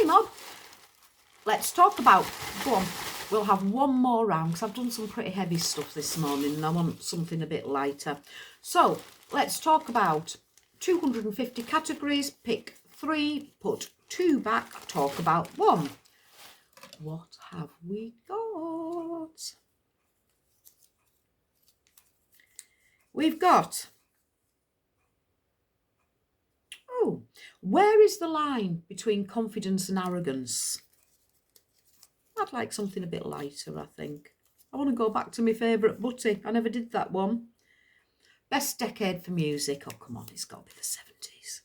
Okay, Mob. Let's talk about, go on, we'll have one more round because I've done some pretty heavy stuff this morning and I want something a bit lighter. So let's talk about 250 categories, pick 3, put 2 back, talk about 1. What have we got? We've got, where is the line between confidence and arrogance? I'd like something a bit lighter, I think. I want to go back to my favourite Butty. I never did that one. Best decade for music. Oh, come on, it's got to be the 70s.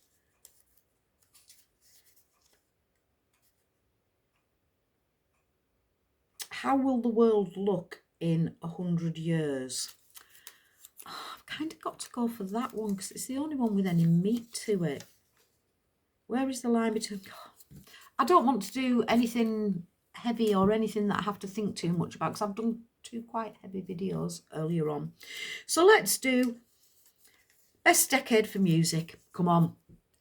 How will the world look in 100 years? Oh, I've kind of got to go for that one because it's the only one with any meat to it. Where is the line between... I don't want to do anything heavy or anything that I have to think too much about because I've done 2 quite heavy videos earlier on. So let's do best decade for music. Come on,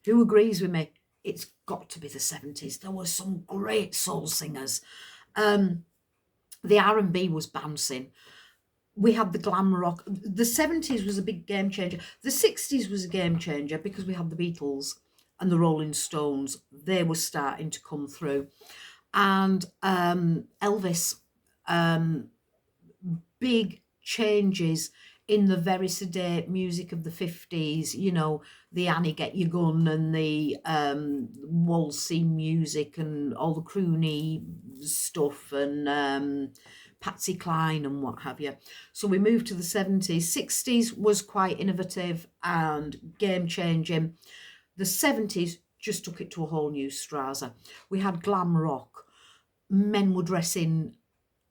who agrees with me? It's got to be the 70s. There were some great soul singers. The R&B was bouncing. We had the glam rock. The 70s was a big game changer. The 60s was a game changer because we had the Beatles and the Rolling Stones. They were starting to come through. And Elvis, big changes in the very sedate music of the 50s, you know, the Annie Get Your Gun and the waltzy music and all the croony stuff and Patsy Cline and what have you. So we moved to the 70s. 60s was quite innovative and game-changing. The 70s just took it to a whole new strata. We had glam rock. Men were dressing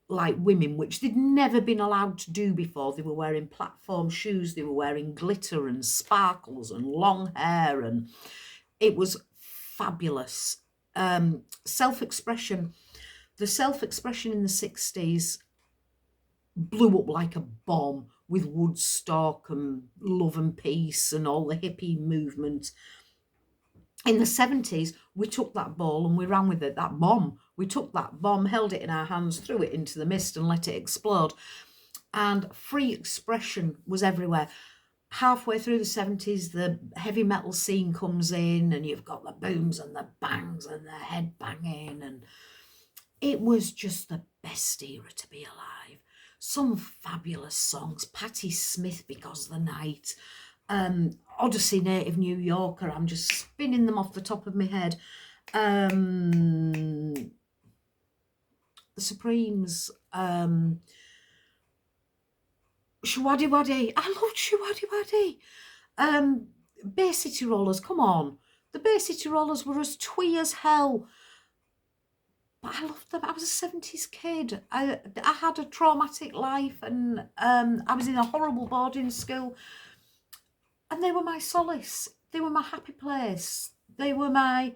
like women, which they'd never been allowed to do before. They were wearing platform shoes, they were wearing glitter and sparkles and long hair, and it was fabulous. Self-expression. The self-expression in the 60s blew up like a bomb with Woodstock and Love and Peace and all the hippie movement. In the 70s, we took that ball and we ran with it, that bomb. We took that bomb, held it in our hands, threw it into the mist and let it explode. And free expression was everywhere. Halfway through the 70s, the heavy metal scene comes in and you've got the booms and the bangs and the head banging. And it was just the best era to be alive. Some fabulous songs. Patti Smith, Because the Night. Odyssey, Native New Yorker. I'm just spinning them off the top of my head. The Supremes. Shwadi Wadi. I loved Shwadi Wadi. Bay City Rollers. Come on. The Bay City Rollers were as twee as hell. But I loved them. I was a 70s kid. I had a traumatic life and I was in a horrible boarding school. And they were my solace. They were my happy place. They were my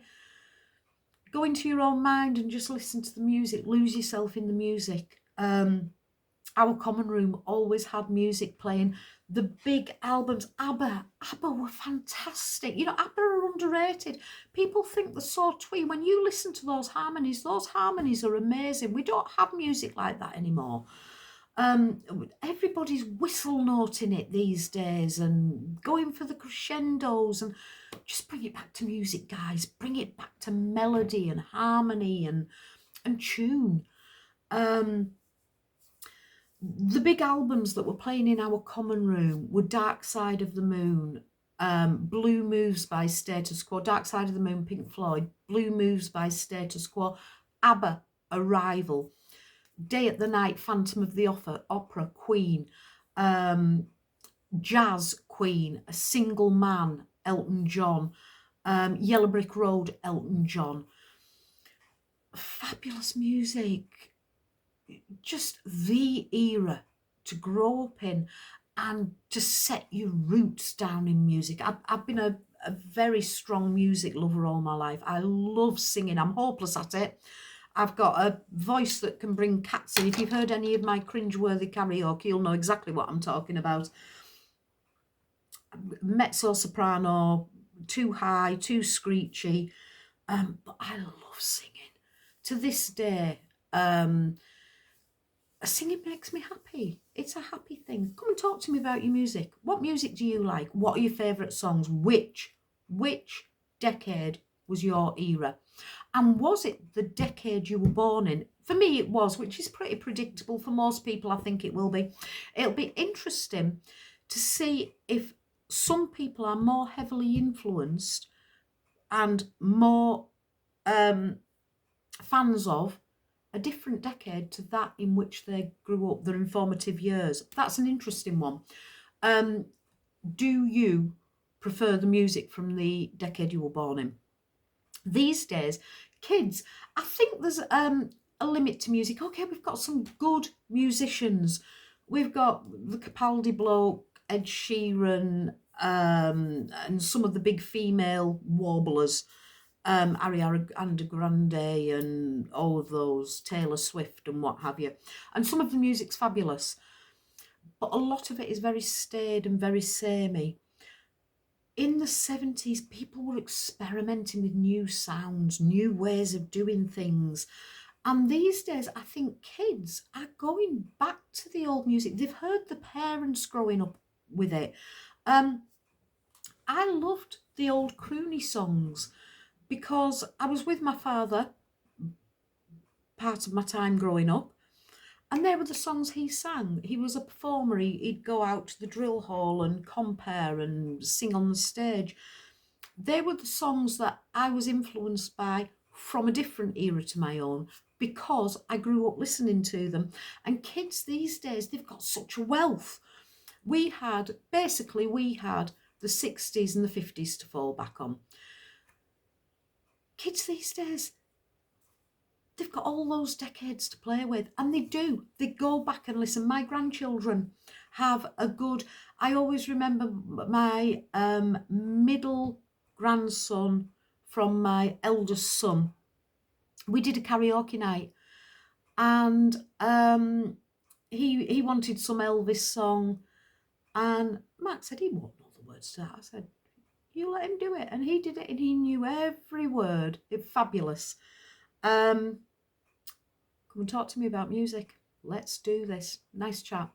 go into your own mind and just listen to the music, lose yourself in the music. Our common room always had music playing. The big albums, ABBA were fantastic. You know, ABBA are underrated. People think they're so twee. When you listen to those harmonies are amazing. We don't have music like that anymore. Everybody's whistle noting it these days and going for the crescendos, and just bring it back to music, guys. Bring it back to melody and harmony and tune. The big albums that were playing in our common room were Dark Side of the Moon, Blue Moves by Status Quo, Dark Side of the Moon, Pink Floyd, Blue Moves by Status Quo, ABBA, Arrival, Day at the Night, Phantom of the Opera, Queen, Jazz, Queen, A Single Man, Elton John, Yellow Brick Road, Elton John. Fabulous music. Just the era to grow up in and to set your roots down in music. I've been a very strong music lover all my life. I love singing. I'm hopeless at it. I've got a voice that can bring cats in. If you've heard any of my cringeworthy karaoke, you'll know exactly what I'm talking about. Mezzo soprano, too high, too screechy. But I love singing. to this day, singing makes me happy. It's a happy thing. Come and talk to me about your music. What music do you like? What are your favourite songs? Which decade was your era? And was it the decade you were born in? For me, it was, which is pretty predictable. For most people, I think it will be. It'll be interesting to see if some people are more heavily influenced and more fans of a different decade to that in which they grew up, their informative years. That's an interesting one. Do you prefer the music from the decade you were born in? These days, kids, I think there's a limit to music. Okay, we've got some good musicians. We've got the Capaldi bloke, Ed Sheeran, and some of the big female warblers, Ariana Grande and all of those, Taylor Swift and what have you. And some of the music's fabulous, but a lot of it is very staid and very samey. In the 70s, people were experimenting with new sounds, new ways of doing things. And these days, I think kids are going back to the old music. They've heard the parents growing up with it. I loved the old croony songs because I was with my father part of my time growing up, and they were the songs he sang. He was a performer. He'd go out to the drill hall and compare and sing on the stage. They were the songs that I was influenced by from a different era to my own because I grew up listening to them. And kids these days, they've got such a wealth. We had the 60s and the 50s to fall back on. Kids these days, they've got all those decades to play with, and they do. They go back and listen. My grandchildren have a good... I always remember my middle grandson from my eldest son. We did a karaoke night, and he wanted some Elvis song, and Matt said he won't know the words to that. I said, you let him do it, and he did it, and he knew every word. It's fabulous. Come and talk to me about music. Let's do this. Nice chat.